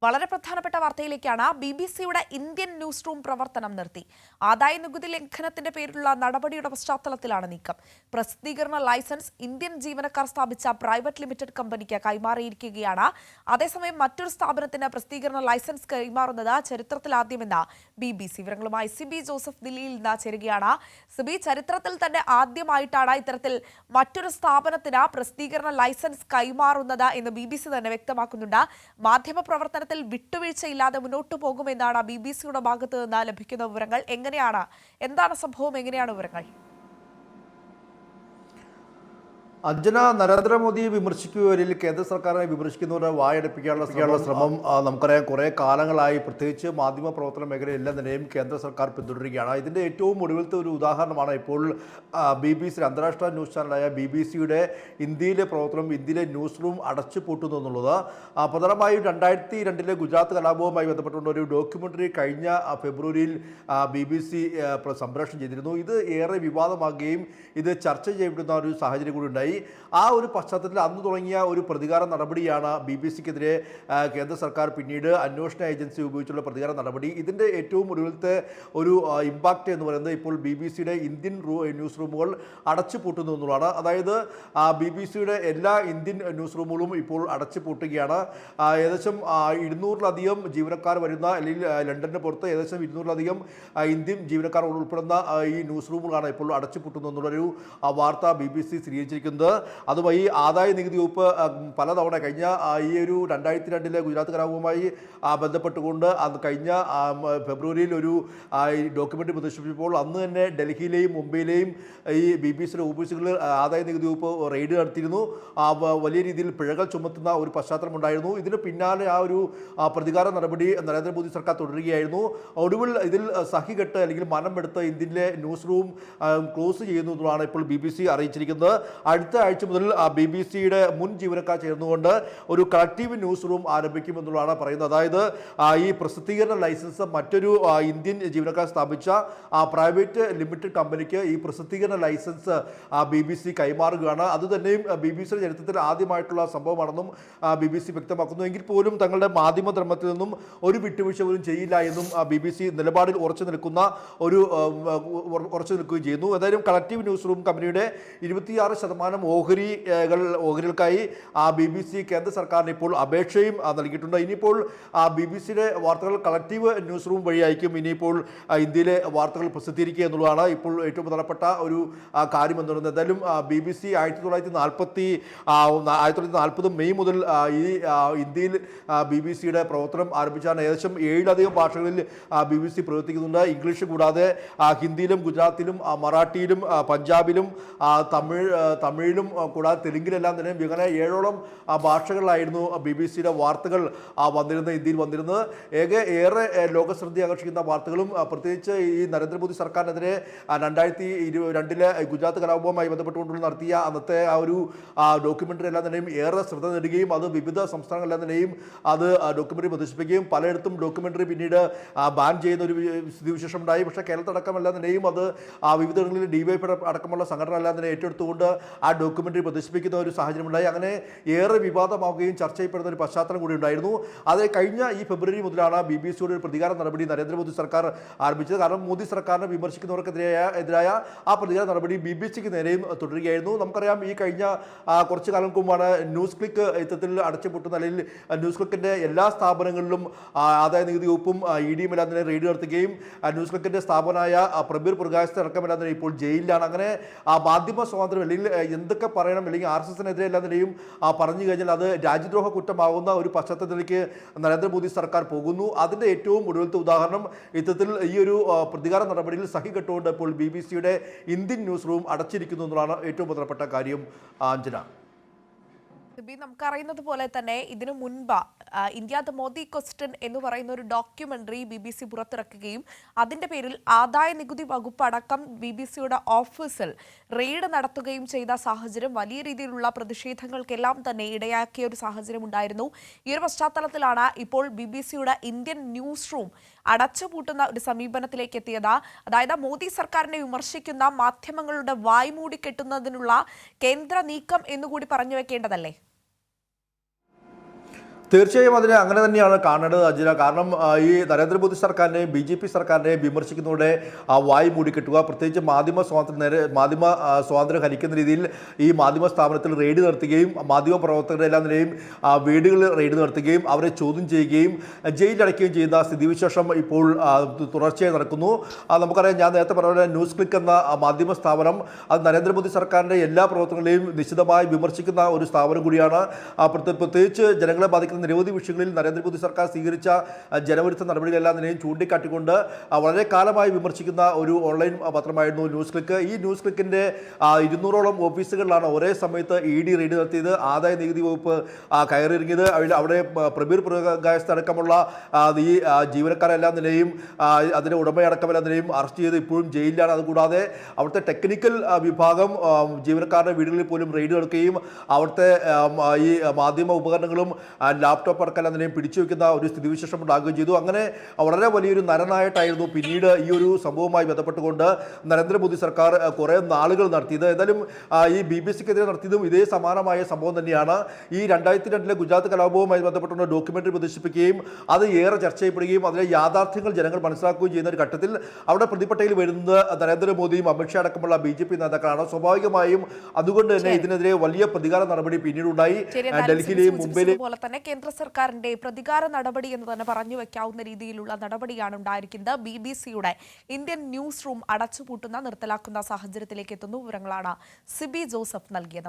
വളരെ പ്രധാനപ്പെട്ട വാർത്തയിലേക്കാണ്. BBC-യുടെ Indian news room പ്രവർത്തനം നിർത്തി. ആദായ നികുതി ലംഘനത്തിന്റെ പേരിലുള്ള നടപടിയുടെ പശ്ചാത്തലത്തിലാണ് നീക്കം. പ്രസിദ്ധീകരണ ലൈസൻസ് ഇന്ത്യൻ ജീവനക്കാർ സ്ഥാപിച്ച പ്രൈവറ്റ് ലിമിറ്റഡ് കമ്പനിക്ക് കൈമാറിയിരിക്കുകയാണ്. അതേസമയം മറ്റൊരു സ്ഥാപനത്തിന് പ്രസിദ്ധീകരണ ലൈസൻസ് കൈമാറുന്നത് ചരിത്രത്തിലാദ്യമെന്ന് BBC. വിവരങ്ങളുമായി സിബി ജോസഫ് ദില്ലിയിൽ നിന്ന് ചേരുകയാണ്. സിബി, ചരിത്രത്തിൽ തന്നെ ആദ്യമായിട്ടാണ് ഇത്തരത്തിൽ മറ്റൊരു സ്ഥാപനത്തിന് പ്രസിദ്ധീകരണ ലൈസൻസ് കൈമാറുന്നത് എന്ന് BBC തന്നെ വ്യക്തമാക്കുന്നുണ്ട്. മാധ്യമ പ്രവർത്തനത്തിൽ വിട്ടുവീഴ്ചയില്ലാതെ മുന്നോട്ടു പോകുമെന്നാണ് BBC-യുടെ ഭാഗത്ത് നിന്ന് ലഭിക്കുന്ന വിവരങ്ങൾ. എന്താണ് സംഭവം, എങ്ങനെയാണ് വിവരങ്ങൾ? അഞ്ജന, നരേന്ദ്രമോദിയെ വിമർശിക്കുകയിൽ കേന്ദ്ര സർക്കാരിനെ വിമർശിക്കുന്നവരെ വായടപ്പിക്കാനുള്ള ശ്രമം നമുക്കറിയാം കുറേ കാലങ്ങളായി, പ്രത്യേകിച്ച് മാധ്യമ പ്രവർത്തന മേഖലയിൽ എല്ലാ നിലയും കേന്ദ്ര സർക്കാർ പിന്തുടരുകയാണ്. ഇതിൻ്റെ ഏറ്റവും ഒടുവിലത്തെ ഒരു ഉദാഹരണമാണ് ഇപ്പോൾ BBC, അന്താരാഷ്ട്ര ന്യൂസ് ചാനലായ BBC-യുടെ ഇന്ത്യയിലെ പ്രവർത്തനം, ഇന്ത്യയിലെ ന്യൂസ് റൂം അടച്ചു പൂട്ടുന്നു എന്നുള്ളത്. പ്രധാനമായും 2002 ഗുജറാത്ത് കലാപവുമായി ബന്ധപ്പെട്ടുകൊണ്ട് ഒരു ഡോക്യുമെൻ്ററി കഴിഞ്ഞ ഫെബ്രുവരിയിൽ BBC സംപ്രേഷണം ചെയ്തിരുന്നു. ഇത് ഏറെ വിവാദമാകുകയും ഇത് ചർച്ച ചെയ്യപ്പെടുന്ന ഒരു സാഹചര്യം കൂടി ഉണ്ടായി. ആ ഒരു പശ്ചാത്തലത്തിൽ അന്ന് തുടങ്ങിയ ഒരു പ്രതികാര നടപടിയാണ് BBC-ക്കെതിരെ കേന്ദ്ര സർക്കാർ പിന്നീട് അന്വേഷണ ഏജൻസി ഉപയോഗിച്ചുള്ള പ്രതികാര നടപടി. ഇതിൻ്റെ ഏറ്റവും ഒടുവിലത്തെ ഒരു ഇമ്പാക്റ്റ് എന്ന് പറയുന്നത് ഇപ്പോൾ BBC-യുടെ ഇന്ത്യൻ ന്യൂസ് റൂമുകൾ അടച്ചു പൂട്ടുന്നു എന്നുള്ളതാണ്. അതായത് BBC-യുടെ എല്ലാ ഇന്ത്യൻ ന്യൂസ് റൂമുകളും ഇപ്പോൾ അടച്ചു പൂട്ടുകയാണ്. ഏകദേശം 200-ലധികം ജീവനക്കാർ വരുന്ന, അല്ലെങ്കിൽ ലണ്ടന് പുറത്ത് ഏകദേശം 200-ലധികം ഇന്ത്യൻ ജീവനക്കാർ ഉൾപ്പെടുന്ന ഈ ന്യൂസ് റൂമുകളാണ് ഇപ്പോൾ അടച്ചു പൂട്ടുന്നു എന്നുള്ളൊരു വാർത്ത BBC സ്ഥിരീകരിച്ചിരിക്കുന്നത്. അതുമായി ആദായ നികുതി വകുപ്പ് പലതവണ കഴിഞ്ഞ ഈ ഒരു 2002 ഗുജറാത്ത് കലാപവുമായി ബന്ധപ്പെട്ടുകൊണ്ട് കഴിഞ്ഞ ഫെബ്രുവരിയിൽ ഒരു ഡോക്യുമെൻ്റ് പ്രദർശിപ്പിച്ചപ്പോൾ അന്ന് തന്നെ ഡൽഹിയിലെയും മുംബൈയിലെയും ഈ BBC-യുടെ ഓഫീസുകളിൽ ആദായ നികുതി വകുപ്പ് റെയ്ഡ് നടത്തിയിരുന്നു. വലിയ രീതിയിൽ പിഴകൾ ചുമത്തുന്ന ഒരു പശ്ചാത്തലം ഉണ്ടായിരുന്നു. ഇതിന് പിന്നാലെ ആ ഒരു പ്രതികാര നടപടി നരേന്ദ്രമോദി സർക്കാർ തുടരുകയായിരുന്നു. ഒടുവിൽ ഇതിൽ സഹികെട്ട് അല്ലെങ്കിൽ മനമെടുത്ത് ഇന്ത്യയിലെ ന്യൂസ് റൂം ക്ലോസ് ചെയ്യുന്നു എന്നതാണ് ഇപ്പോൾ BBC അറിയിച്ചിരിക്കുന്നത്. അടുത്ത ആഴ്ച മുതൽ BBC-യുടെ മുൻ ജീവനക്കാർ ചേർന്നുകൊണ്ട് ഒരു കളക്റ്റീവ് ന്യൂസ് റൂം ആരംഭിക്കുമെന്നുള്ളതാണ് പറയുന്നത്. അതായത് ഈ പ്രസിദ്ധീകരണ ലൈസൻസ് മറ്റൊരു ഇന്ത്യൻ ജീവനക്കാർ സ്ഥാപിച്ച പ്രൈവറ്റ് ലിമിറ്റഡ് കമ്പനിക്ക് ഈ പ്രസിദ്ധീകരണ ലൈസൻസ് BBC കൈമാറുകയാണ്. അതുതന്നെയും BBC-യുടെ ചരിത്രത്തിൽ ആദ്യമായിട്ടുള്ള സംഭവമാണെന്നും BBC വ്യക്തമാക്കുന്നു. എങ്കിൽ പോലും തങ്ങളുടെ മാധ്യമധർമ്മത്തിൽ നിന്നും ഒരു വിട്ടുവീഴ്ച പോലും ചെയ്യില്ല എന്നും BBC നിലപാടിൽ ഉറച്ചു നിൽക്കുകയും ചെയ്യുന്നു. ഏതായാലും കളക്റ്റീവ് ന്യൂസ് റൂം കമ്പനിയുടെ 26% ഓഹരികൾക്കായി BBC കേന്ദ്ര സർക്കാരിന് ഇപ്പോൾ അപേക്ഷയും നൽകിയിട്ടുണ്ട്. ഇനിയിപ്പോൾ BBC-യുടെ വാർത്തകൾ കളക്റ്റീവ് ന്യൂസ് റൂം വഴിയായിരിക്കും ഇനിയിപ്പോൾ ഇന്ത്യയിലെ വാർത്തകൾ പ്രസിദ്ധീകരിക്കുക എന്നുള്ളതാണ് ഇപ്പോൾ ഏറ്റവും പ്രധാനപ്പെട്ട ഒരു കാര്യം എന്ന് പറയുന്നത്. എന്തായാലും BBC 1940 മെയ് മുതൽ ഈ ഇന്ത്യയിൽ BBC-യുടെ പ്രവർത്തനം ആരംഭിച്ചാണ്. ഏകദേശം 7-ലധികം ഭാഷകളിൽ BBC പ്രവർത്തിക്കുന്നുണ്ട്. ഇംഗ്ലീഷ് കൂടാതെ ഹിന്ദിയിലും ഗുജറാത്തിലും മറാഠിയിലും പഞ്ചാബിലും തമിഴിലും കൂടാതെ തെലുങ്കിലെല്ലാം തന്നെ ഇങ്ങനെ 7ഓളം ഭാഷകളിലായിരുന്നു BBC-യുടെ വാർത്തകൾ വന്നിരുന്നത്, ഇന്ത്യയിൽ വന്നിരുന്നത്. ഏറെ ലോകശ്രദ്ധ ആകർഷിക്കുന്ന വാർത്തകളും പ്രത്യേകിച്ച് ഈ നരേന്ദ്രമോദി സർക്കാരിനെതിരെ 2002 ഗുജറാത്ത് കലാപവുമായി ബന്ധപ്പെട്ടുകൊണ്ട് നടത്തിയ അന്നത്തെ ആ ഒരു ഡോക്യുമെൻ്ററി എല്ലാം തന്നെയും ഏറെ ശ്രദ്ധ നേടുകയും അത് വിവിധ സംസ്ഥാനങ്ങളെല്ലാം തന്നെയും അത് ഡോക്യുമെൻ്ററി പ്രദർശിപ്പിക്കുകയും പലയിടത്തും ഡോക്യുമെൻ്ററി പിന്നീട് ബാൻ ചെയ്യുന്ന ഒരു സ്ഥിതിവിശേഷം ഉണ്ടായി. പക്ഷേ കേരളത്തടക്കമെല്ലാം തന്നെയും അത് വിവിധങ്ങളിൽ DYFI അടക്കമുള്ള സംഘടന എല്ലാം തന്നെ ഏറ്റെടുത്തുകൊണ്ട് ആ ഡോക്യുമെൻ്ററി പ്രദർശിപ്പിക്കുന്ന ഒരു സാഹചര്യമുണ്ടായി. അങ്ങനെ ഏറെ വിവാദമാവുകയും ചർച്ച ചെയ്യപ്പെടുന്ന ഒരു പശ്ചാത്തലം കൂടി ഉണ്ടായിരുന്നു. അത് കഴിഞ്ഞ ഈ ഫെബ്രുവരി മുതലാണ് BBC-യുടെ ഒരു പ്രതികാര നടപടി നരേന്ദ്രമോദി സർക്കാർ ആരംഭിച്ചത്. കാരണം മോദി സർക്കാരിനെ വിമർശിക്കുന്നവർക്കെതിരായ ആ പ്രതികാര നടപടി BBC-ക്ക് നേരെയും തുടരുകയായിരുന്നു. നമുക്കറിയാം ഈ കഴിഞ്ഞ കുറച്ച് കാലം മുമ്പാണ് ന്യൂസ് ക്ലിക്ക് ഇത്തരത്തിൽ അടച്ചുപൂട്ടുന്ന, അല്ലെങ്കിൽ ന്യൂസ് ക്ലിക്കിൻ്റെ എല്ലാ സ്ഥാപനങ്ങളിലും ആദായ നികുതി വകുപ്പും ED-യും എല്ലാം തന്നെ റെയ്ഡ് നടത്തുകയും ന്യൂസ് ക്ലിക്കിൻ്റെ സ്ഥാപനമായ പ്രബീർ പ്രകാശ് അടക്കമെല്ലാം തന്നെ ഇപ്പോൾ ജയിലിലാണ്. അങ്ങനെ മാധ്യമ സ്വാതന്ത്ര്യം അല്ലെങ്കിൽ എന്തൊക്കെ പറയണം, അല്ലെങ്കിൽ RSS-നെതിരെ എല്ലാം തന്നെയും പറഞ്ഞു കഴിഞ്ഞാൽ അത് രാജ്യദ്രോഹ കുറ്റമാകുന്ന ഒരു പശ്ചാത്തലത്തിലേക്ക് നരേന്ദ്രമോദി സർക്കാർ പോകുന്നു. അതിൻ്റെ ഏറ്റവും ഒടുവിലത്തെ ഉദാഹരണം ഇത്തരത്തിൽ ഈ ഒരു പ്രതികാര നടപടിയിൽ സഹികെട്ടുകൊണ്ട് ഇപ്പോൾ BBC-യുടെ ഇന്ത്യൻ ന്യൂസ് റൂം അടച്ചിരിക്കുന്നു എന്നുള്ളതാണ് ഏറ്റവും പ്രധാനപ്പെട്ട കാര്യം. അഞ്ജന, നമുക്കറിയുന്നത് പോലെ തന്നെ ഇതിനു മുൻപ് ഇന്ത്യ ദ മോദി ക്വസ്റ്റ്യൻ എന്ന് പറയുന്ന ഒരു ഡോക്യുമെന്ററി BBC പുറത്തിറക്കുകയും അതിന്റെ പേരിൽ ആദായ നികുതി വകുപ്പ് അടക്കം BBC-യുടെ ഓഫീസിൽ റെയ്ഡ് നടത്തുകയും ചെയ്ത സാഹചര്യം വലിയ രീതിയിലുള്ള പ്രതിഷേധങ്ങൾക്കെല്ലാം തന്നെ ഇടയാക്കിയ ഒരു സാഹചര്യം ഉണ്ടായിരുന്നു. ഈ ഒരു പശ്ചാത്തലത്തിലാണ് ഇപ്പോൾ BBC-യുടെ ഇന്ത്യൻ ന്യൂസ് റൂം അടച്ചുപൂട്ടുന്ന ഒരു സമീപനത്തിലേക്ക് എത്തിയത്. അതായത് മോദി സർക്കാരിനെ വിമർശിക്കുന്ന മാധ്യമങ്ങളുടെ വായ്മൂടി കെട്ടുന്നതിനുള്ള കേന്ദ്ര നീക്കം എന്നുകൂടി പറഞ്ഞു വെക്കേണ്ടതല്ലേ? തീർച്ചയായും അതിനെ അങ്ങനെ തന്നെയാണ് കാണേണ്ടത് അഞ്ജന. കാരണം ഈ നരേന്ദ്രമോദി സർക്കാരിനെയും BJP സർക്കാരിനെയും വിമർശിക്കുന്നതോടെ വായി മൂടിക്കെട്ടുക, പ്രത്യേകിച്ച് മാധ്യമ സ്വാതന്ത്ര്യം ഹനിക്കുന്ന രീതിയിൽ ഈ മാധ്യമ സ്ഥാപനത്തിൽ റെയ്ഡ് നടത്തുകയും മാധ്യമ പ്രവർത്തകരുടെ എല്ലാം നിലയും വീടുകളിൽ റെയ്ഡ് നടത്തുകയും അവരെ ചോദ്യം ചെയ്യുകയും ജയിലിലടയ്ക്കുകയും ചെയ്യുന്ന സ്ഥിതിവിശേഷം ഇപ്പോൾ തുടർച്ചയായി നടക്കുന്നു. നമുക്കറിയാം, ഞാൻ നേരത്തെ പറഞ്ഞ ന്യൂസ് ക്ലിക്ക് എന്ന മാധ്യമ സ്ഥാപനം അത് നരേന്ദ്രമോദി സർക്കാരിൻ്റെ എല്ലാ പ്രവർത്തനങ്ങളെയും നിശിതമായി വിമർശിക്കുന്ന ഒരു സ്ഥാപനം കൂടിയാണ്. പ്രത്യേകിച്ച് ജനങ്ങളെ ബാധിക്കുന്ന നിരവധി വിഷയങ്ങളിൽ നരേന്ദ്രമോദി സർക്കാർ സ്വീകരിച്ച ജനവിരുദ്ധ നടപടികളെല്ലാം നിലയും ചൂണ്ടിക്കാട്ടിക്കൊണ്ട് വളരെ കാലമായി വിമർശിക്കുന്ന ഒരു ഓൺലൈൻ പത്രമായിരുന്നു ന്യൂസ് ക്ലിക്ക്. ഈ ന്യൂസ് ക്ലിക്കിൻ്റെ 200ഓളം ഓഫീസുകളിലാണ് ഒരേ സമയത്ത് ED റെയ്ഡ് നടത്തിയത്, ആദായ നികുതി വകുപ്പ് കയറിയിറങ്ങിയത്. അവിടെ പ്രബീർ പുരകായസ്ഥ അടക്കമുള്ള ഈ ജീവനക്കാരെല്ലാം നിലയും അതിൻ്റെ ഉടമയടക്കമെല്ലാം നിലയും അറസ്റ്റ് ചെയ്ത് ഇപ്പോഴും ജയിലിലാണ്. അതുകൂടാതെ അവിടുത്തെ ടെക്നിക്കൽ വിഭാഗം ജീവനക്കാരുടെ വീടുകളിൽ പോലും റെയ്ഡ് നടക്കുകയും അവിടുത്തെ ഈ മാധ്യമ ഉപകരണങ്ങളും ലാപ്ടോപ്പ് അടക്കം അതിനെ പിടിച്ചു വയ്ക്കുന്ന ഒരു സ്ഥിതിവിശേഷം ഉണ്ടാകുകയും ചെയ്തു. അങ്ങനെ വളരെ വലിയൊരു നരനായിട്ടായിരുന്നു പിന്നീട് ഈ ഒരു സംഭവവുമായി ബന്ധപ്പെട്ടുകൊണ്ട് നരേന്ദ്രമോദി സർക്കാർ കുറേ നാളുകൾ നടത്തിയത്. ഏതായാലും ഈ BBCക്കെതിരെ നടത്തിയതും ഇതേ സമാനമായ സംഭവം തന്നെയാണ്. ഈ 2002 ഗുജറാത്ത് കലാപവുമായി ബന്ധപ്പെട്ടുള്ള ഡോക്യുമെന്ററി പ്രദർശിപ്പിക്കുകയും അത് ഏറെ ചർച്ച ചെയ്യപ്പെടുകയും അതിലെ യാഥാർത്ഥ്യങ്ങൾ ജനങ്ങൾ മനസ്സിലാക്കുകയും ചെയ്യുന്ന ഒരു ഘട്ടത്തിൽ അവിടെ പ്രതിപട്ടികയിൽ വരുന്നത് നരേന്ദ്രമോദിയും അമിത്ഷാ അടക്കമുള്ള BJP നേതാക്കളാണ്. സ്വാഭാവികമായും അതുകൊണ്ട് തന്നെ ഇതിനെതിരെ വലിയ പ്രതികാര നടപടി പിന്നീടുണ്ടായി. ഡൽഹിയിലെയും മുംബൈയിലെയും പോലെ തന്നെ കേന്ദ്ര സർക്കാരിന്റെ പ്രതികാര നടപടി എന്ന് തന്നെ പറഞ്ഞു വെക്കാവുന്ന രീതിയിലുള്ള നടപടിയാണ് ഉണ്ടായിരിക്കുന്നത്. BBCയുടെ ഇന്ത്യൻ ന്യൂസ് റൂം അടച്ചുപൂട്ടുന്ന നിർത്തലാക്കുന്ന സാഹചര്യത്തിലേക്ക് എത്തുന്നു. വിവരങ്ങളാണ് സിബി ജോസഫ് നൽകിയത്.